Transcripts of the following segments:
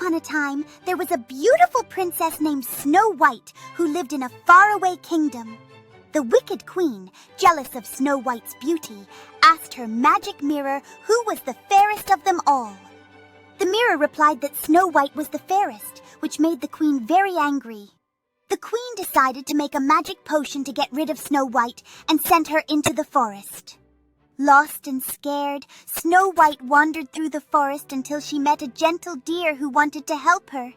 upon a time, there was a beautiful princess named Snow White who lived in a faraway kingdom. The wicked queen, jealous of Snow White's beauty, asked her magic mirror who was the fairest of them all. The mirror replied that Snow White was the fairest, which made the queen very angry. The queen decided to make a magic potion to get rid of Snow White and sent her into the forest. Lost and scared, Snow White wandered through the forest until she met a gentle deer who wanted to help her.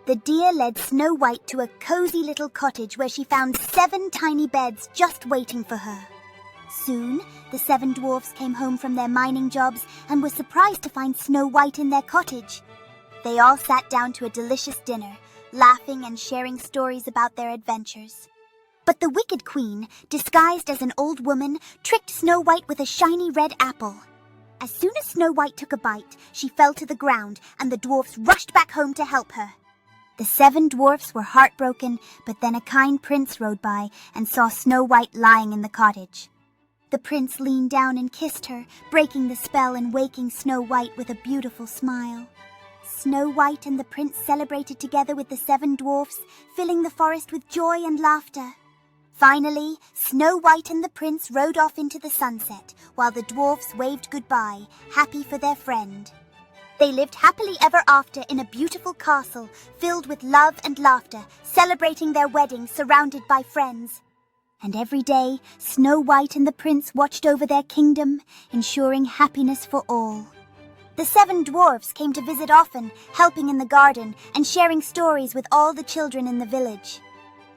The deer led Snow White to a cozy little cottage where she found 7 tiny beds just waiting for her. Soon, the 7 dwarfs came home from their mining jobs and were surprised to find Snow White in their cottage. They all sat down to a delicious dinner, laughing and sharing stories about their adventures. But the wicked queen, disguised as an old woman, tricked Snow White with a shiny red apple. As soon as Snow White took a bite, she fell to the ground, and the dwarfs rushed back home to help her. The 7 dwarfs were heartbroken, but then a kind prince rode by and saw Snow White lying in the cottage. The prince leaned down and kissed her, breaking the spell and waking Snow White with a beautiful smile. Snow White and the prince celebrated together with the 7 dwarfs, filling the forest with joy and laughter. Finally, Snow White and the prince rode off into the sunset, while the dwarfs waved goodbye, happy for their friend. They lived happily ever after in a beautiful castle, filled with love and laughter, celebrating their wedding surrounded by friends. And every day, Snow White and the prince watched over their kingdom, ensuring happiness for all. The 7 dwarfs came to visit often, helping in the garden and sharing stories with all the children in the village.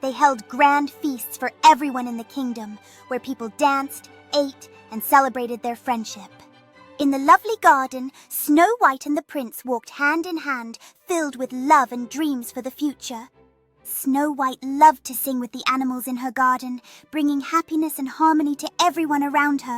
They held grand feasts for everyone in the kingdom, where people danced, ate, and celebrated their friendship. In the lovely garden, Snow White and the prince walked hand in hand, filled with love and dreams for the future. Snow White loved to sing with the animals in her garden, bringing happiness and harmony to everyone around her.